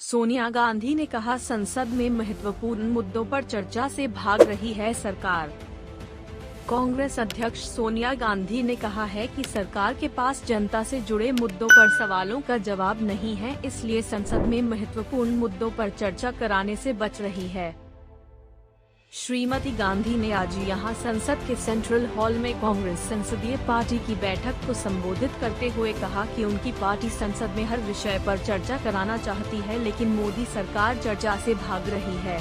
सोनिया गांधी ने कहा, संसद में महत्वपूर्ण मुद्दों पर चर्चा से भाग रही है सरकार। कांग्रेस अध्यक्ष सोनिया गांधी ने कहा है कि सरकार के पास जनता से जुड़े मुद्दों पर सवालों का जवाब नहीं है, इसलिए संसद में महत्वपूर्ण मुद्दों पर चर्चा कराने से बच रही है। श्रीमती गांधी ने आज यहां संसद के सेंट्रल हॉल में कांग्रेस संसदीय पार्टी की बैठक को संबोधित करते हुए कहा कि उनकी पार्टी संसद में हर विषय पर चर्चा कराना चाहती है, लेकिन मोदी सरकार चर्चा से भाग रही है।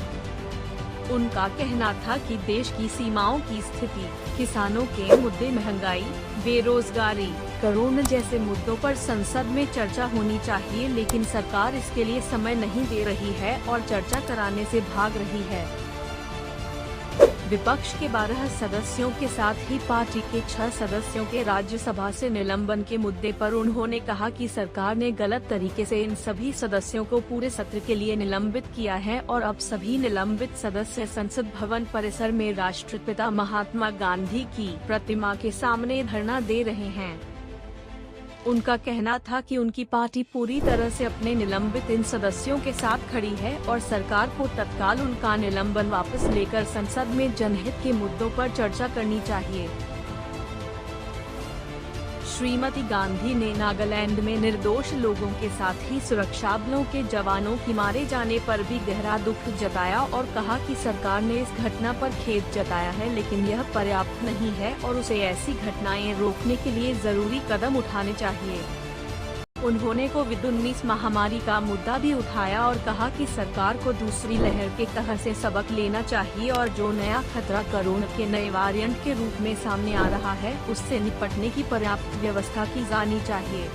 उनका कहना था कि देश की सीमाओं की स्थिति, किसानों के मुद्दे, महंगाई, बेरोजगारी, कोरोना जैसे मुद्दों पर संसद में चर्चा होनी चाहिए, लेकिन सरकार इसके लिए समय नहीं दे रही है और चर्चा कराने से भाग रही है। विपक्ष के 12 सदस्यों के साथ ही पार्टी के 6 सदस्यों के राज्यसभा से निलंबन के मुद्दे पर उन्होंने कहा कि सरकार ने गलत तरीके से इन सभी सदस्यों को पूरे सत्र के लिए निलंबित किया है और अब सभी निलंबित सदस्य संसद भवन परिसर में राष्ट्रपिता महात्मा गांधी की प्रतिमा के सामने धरना दे रहे हैं। उनका कहना था कि उनकी पार्टी पूरी तरह से अपने निलंबित इन सदस्यों के साथ खड़ी है और सरकार को तत्काल उनका निलंबन वापस लेकर संसद में जनहित के मुद्दों पर चर्चा करनी चाहिए। श्रीमती गांधी ने नागालैंड में निर्दोष लोगों के साथ ही सुरक्षा बलों के जवानों की मारे जाने पर भी गहरा दुख जताया और कहा कि सरकार ने इस घटना पर खेद जताया है, लेकिन यह पर्याप्त नहीं है और उसे ऐसी घटनाएं रोकने के लिए जरूरी कदम उठाने चाहिए। उन्होंने कोविड-19 महामारी का मुद्दा भी उठाया और कहा कि सरकार को दूसरी लहर के कहर से सबक लेना चाहिए और जो नया खतरा कोरोना के नए वेरिएंट के रूप में सामने आ रहा है, उससे निपटने की पर्याप्त व्यवस्था की जानी चाहिए।